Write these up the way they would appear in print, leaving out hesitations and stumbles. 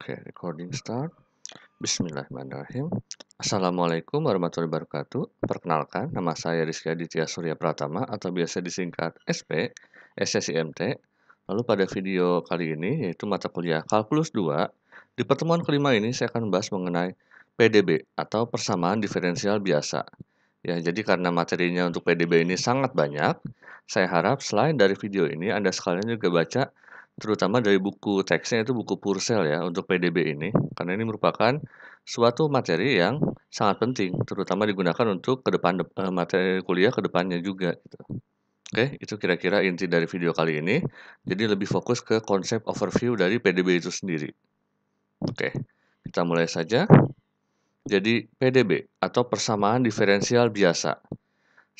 Oke, recording start. Bismillahirrahmanirrahim. Assalamualaikum warahmatullahi wabarakatuh. Perkenalkan, nama saya Rizky Aditya Surya Pratama atau biasa disingkat SP, SSIMT. Lalu pada video kali ini, yaitu mata kuliah Kalkulus 2, di pertemuan kelima ini saya akan membahas mengenai PDB atau persamaan diferensial biasa. Ya, jadi karena materinya untuk PDB ini sangat banyak, saya harap selain dari video ini, Anda sekalian juga baca terutama dari buku teksnya itu buku Purcell ya untuk PDB ini, karena ini merupakan suatu materi yang sangat penting, terutama digunakan untuk ke depan materi kuliah ke depannya juga gitu. Oke, itu kira-kira inti dari video kali ini. Jadi lebih fokus ke konsep overview dari PDB itu sendiri. Oke, kita mulai saja. Jadi PDB atau persamaan diferensial biasa.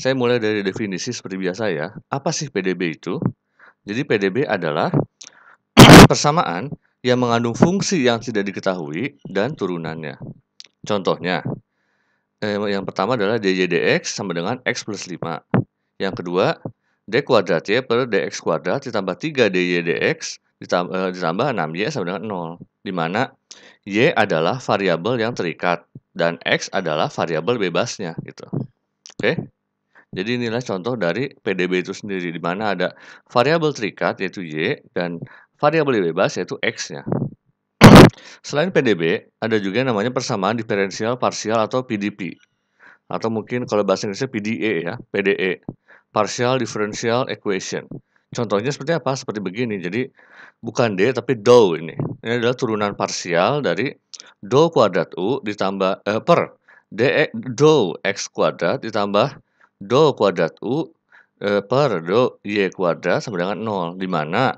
Saya mulai dari definisi seperti biasa ya. Apa sih PDB itu? Jadi PDB adalah persamaan yang mengandung fungsi yang tidak diketahui dan turunannya. Contohnya, yang pertama adalah dy dx sama dengan x plus 5. Yang kedua, d kuadrat y per dx kuadrat ditambah 3 dy dx ditambah 6y sama dengan 0. Di mana y adalah variabel yang terikat dan x adalah variabel bebasnya gitu. Oke. Jadi inilah contoh dari PDB itu sendiri, di mana ada variabel terikat yaitu Y dan variabel bebas yaitu X-nya. Selain PDB, ada juga yang namanya persamaan diferensial parsial atau PDP. Atau mungkin kalau bahasa Inggrisnya PDE ya, PDE. Partial Differential Equation. Contohnya seperti apa? Seperti begini. Jadi bukan D tapi dou ini. Ini adalah turunan parsial dari dou kuadrat U ditambah per dou X kuadrat ditambah dou kuadrat U per dou Y kuadrat sama dengan 0, di mana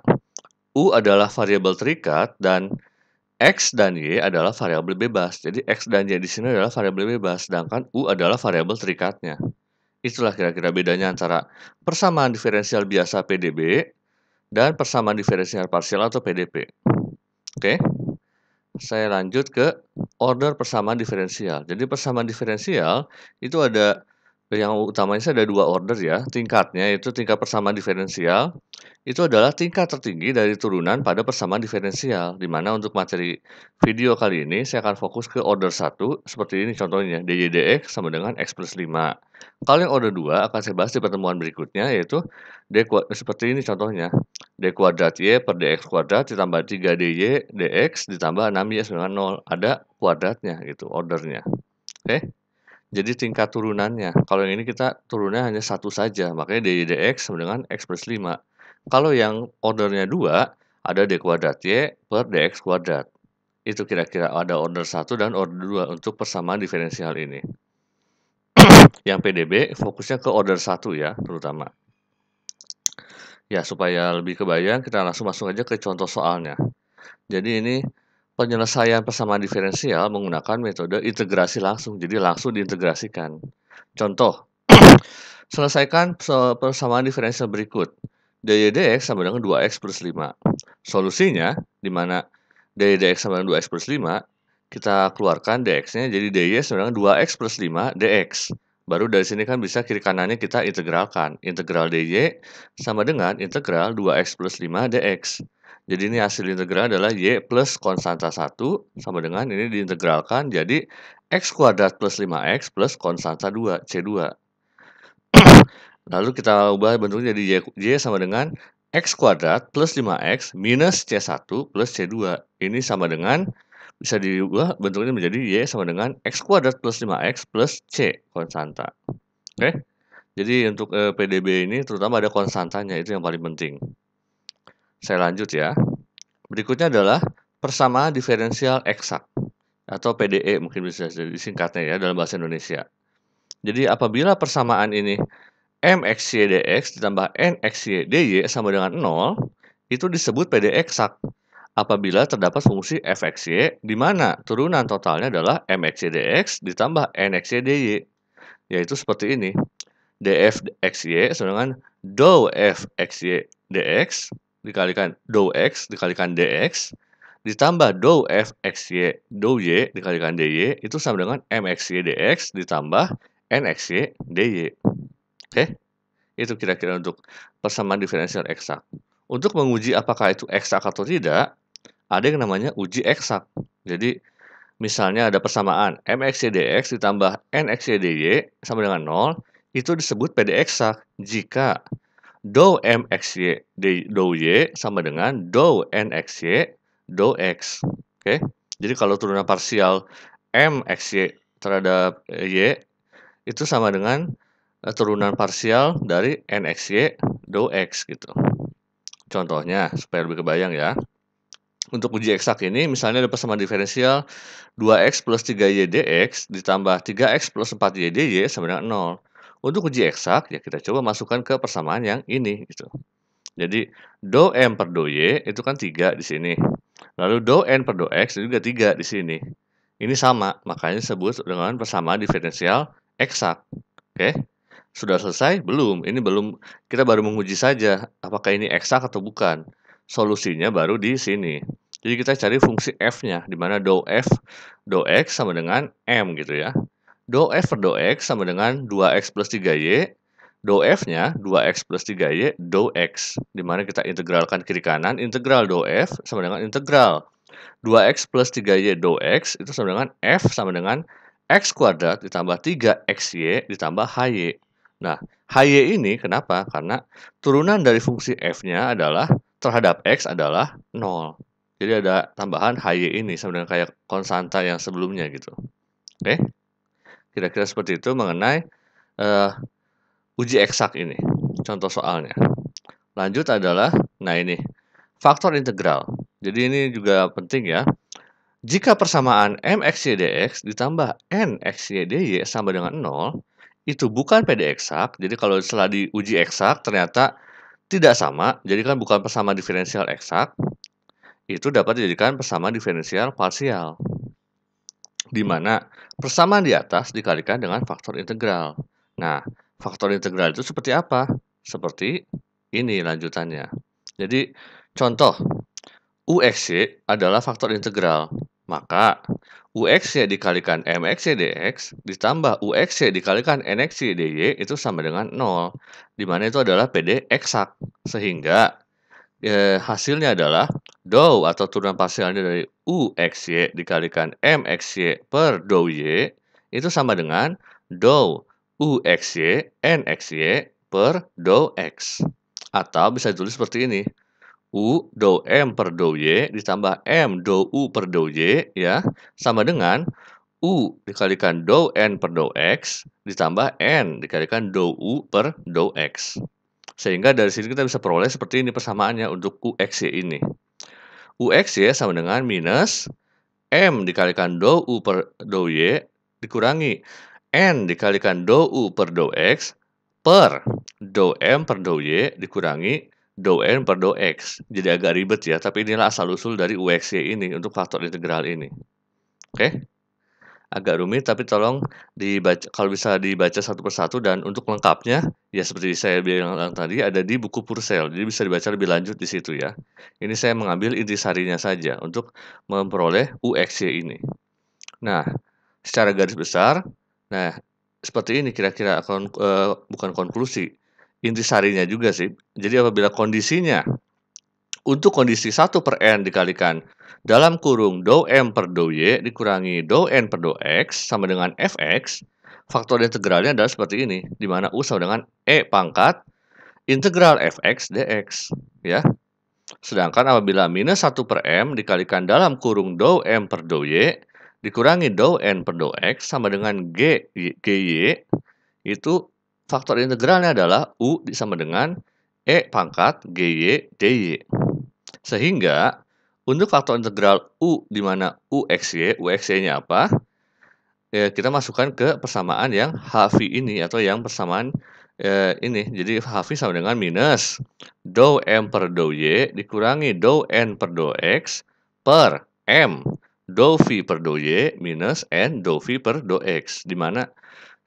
U adalah variabel terikat dan X dan Y adalah variabel bebas. Jadi X dan Y di sini adalah variabel bebas, sedangkan U adalah variabel terikatnya. Itulah kira-kira bedanya antara persamaan diferensial biasa PDB dan persamaan diferensial parsial atau PDP. Oke, saya lanjut ke order persamaan diferensial. Jadi persamaan diferensial itu ada yang utamanya ada dua order ya. Tingkatnya itu tingkat persamaan diferensial itu adalah tingkat tertinggi dari turunan pada persamaan diferensial. Di mana untuk materi video kali ini saya akan fokus ke order 1 seperti ini contohnya dy dx sama dengan x plus 5. Kalau yang order 2 akan saya bahas di pertemuan berikutnya yaitu seperti ini contohnya. D kuadrat Y per dx kuadrat ditambah 3 dy dx ditambah 6y sama dengan 0. Ada kuadratnya gitu, ordernya. Oke. Jadi tingkat turunannya. Kalau yang ini kita turunnya hanya satu saja, makanya dy dx sama dengan x plus 5. Kalau yang ordernya 2, ada d kuadrat y per dx kuadrat. Itu kira-kira ada order 1 dan order 2 untuk persamaan diferensial ini. Yang PDB fokusnya ke order 1 ya, terutama. Ya, supaya lebih kebayang, kita langsung masuk aja ke contoh soalnya. Jadi ini penyelesaian persamaan diferensial menggunakan metode integrasi langsung, jadi langsung diintegrasikan. Contoh, selesaikan persamaan diferensial berikut. Dy dx sama dengan 2x plus 5. Solusinya, di mana dy dx sama dengan 2x plus 5, kita keluarkan dx-nya jadi dy sama dengan 2x plus 5 dx. Baru dari sini kan bisa kiri kanannya kita integralkan. Integral dy sama dengan integral 2x plus 5 dx. Jadi ini hasil integral adalah y plus konstanta 1 sama dengan ini diintegralkan jadi x kuadrat plus 5x plus konstanta 2, C2. Lalu kita ubah bentuknya jadi y sama dengan x kuadrat plus 5x minus C1 plus C2. Ini sama dengan, bisa diubah bentuknya menjadi y sama dengan x kuadrat plus 5x plus C, konstanta. Oke? Jadi untuk PDB ini terutama ada konstantanya, itu yang paling penting. Saya lanjut ya. Berikutnya adalah persamaan diferensial eksak atau PDE mungkin bisa disingkatnya ya dalam bahasa Indonesia. Jadi apabila persamaan ini mxy dx ditambah nxy dy sama dengan 0, itu disebut PDE eksak. Apabila terdapat fungsi fxy di mana turunan totalnya adalah mxy dx ditambah nxy dy. Yaitu seperti ini. df xy sama dengan dou f xy dx dikalikan dou x dikalikan dx ditambah dou f xy dou y dikalikan dy itu sama dengan mxy dx ditambah nxy dy. Oke, itu kira-kira untuk persamaan diferensial eksak. Untuk menguji apakah itu eksak atau tidak, ada yang namanya uji eksak. Jadi, misalnya ada persamaan mx y dx ditambah nx y dy sama dengan 0, itu disebut PD eksak jika dou mxy dou y sama dengan dou nxy dou x. Oke. Jadi kalau turunan parsial mxy terhadap y itu sama dengan turunan parsial dari nxy dou x gitu. Contohnya supaya lebih kebayang ya. Untuk uji eksak ini misalnya ada persamaan diferensial 2x plus 3y dx ditambah 3x plus 4y dy sama dengan 0. Untuk uji eksak ya kita coba masukkan ke persamaan yang ini gitu. Jadi dou m per dou y itu kan 3 di sini. Lalu dou n per dou x itu juga 3 di sini. Ini sama, makanya disebut dengan persamaan diferensial eksak. Oke. Sudah selesai? Belum. Ini belum, kita baru menguji saja apakah ini eksak atau bukan. Solusinya baru di sini. Jadi kita cari fungsi f-nya, di mana dou f, dou x sama dengan m gitu ya. Dou f per dou x sama dengan 2x plus 3y, dou f-nya 2x plus 3y dou x, di mana kita integralkan kiri kanan, integral dou f sama dengan integral 2x plus 3y dou x, itu sama dengan f sama dengan x kuadrat ditambah 3xy ditambah hy. Nah, hy ini kenapa? Karena turunan dari fungsi f-nya adalah terhadap x adalah 0. Jadi ada tambahan hy ini sama dengan kayak konstanta yang sebelumnya gitu. Oke? Kira-kira seperti itu mengenai uji eksak ini. Contoh soalnya. Lanjut adalah, nah ini, faktor integral. Jadi ini juga penting ya. Jika persamaan mxy dx ditambah nxy dy sama dengan 0, itu bukan PD eksak. Jadi kalau setelah diuji eksak ternyata tidak sama, jadi kan bukan persamaan diferensial eksak, itu dapat dijadikan persamaan diferensial parsial. Di mana persamaan di atas dikalikan dengan faktor integral. Nah, faktor integral itu seperti apa? Seperti ini lanjutannya. Jadi, contoh, UXY adalah faktor integral. Maka UXY dikalikan MXY dx ditambah UXY dikalikan NXY dy itu sama dengan 0. Di mana itu adalah PD eksak. Sehingga hasilnya adalah dou atau turunan parsialnya dari UXY dikalikan MXY per dou Y itu sama dengan dou UXY NXY per dou X. Atau bisa ditulis seperti ini. U dou M per dou Y ditambah M dou U per dou Y ya sama dengan U dikalikan dou N per dou X ditambah N dikalikan dou U per dou X. Sehingga dari sini kita bisa peroleh seperti ini persamaannya untuk UXY ini. UXY sama dengan minus M dikalikan dou U per dou Y dikurangi N dikalikan dou U per dou X per dou M per dou Y dikurangi dou N per dou X. Jadi agak ribet ya, tapi inilah asal-usul dari UXY ini untuk faktor integral ini. Oke? Agak rumit, tapi tolong dibaca, kalau bisa dibaca satu persatu, dan untuk lengkapnya, ya seperti saya bilang tadi, ada di buku Purcell. Jadi bisa dibaca lebih lanjut di situ ya. Ini saya mengambil intisarinya saja untuk memperoleh UXY ini. Nah, secara garis besar, nah seperti ini kira-kira bukan konklusi, intisarinya juga sih. Jadi apabila kondisinya untuk kondisi 1 per n dikalikan dalam kurung dou m per dou y dikurangi dou n per dou x sama dengan fx, faktor integralnya adalah seperti ini, di mana u sama dengan e pangkat integral fx dx, ya. Sedangkan apabila minus 1 per m dikalikan dalam kurung dou m per dou y dikurangi dou n per dou x sama dengan gy, itu faktor integralnya adalah u sama dengan e pangkat gy dy. Sehingga untuk faktor integral u di mana UXY-nya apa? Ya, kita masukkan ke persamaan yang HV ini atau yang persamaan ini. Jadi HV sama dengan minus dou M per dou Y dikurangi dou N per dou X per M dou V per dou Y minus N dou V per dou X. Di mana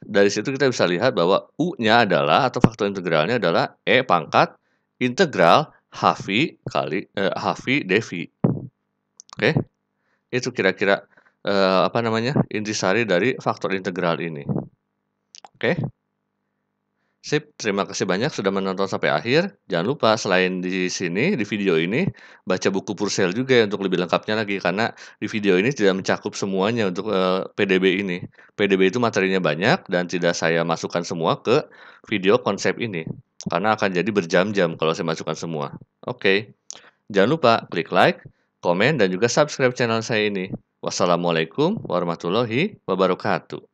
dari situ kita bisa lihat bahwa U-nya adalah atau faktor integralnya adalah E pangkat integral HV kali HV dV. Oke, itu kira-kira intisari dari faktor integral ini. Oke, Sip, terima kasih banyak sudah menonton sampai akhir. Jangan lupa selain di sini, di video ini, baca buku Purcell juga ya untuk lebih lengkapnya lagi, karena di video ini tidak mencakup semuanya untuk PDB ini. PDB itu materinya banyak dan tidak saya masukkan semua ke video konsep ini, karena akan jadi berjam-jam kalau saya masukkan semua. Oke, jangan lupa klik like, komen, dan juga subscribe channel saya ini. Wassalamualaikum warahmatullahi wabarakatuh.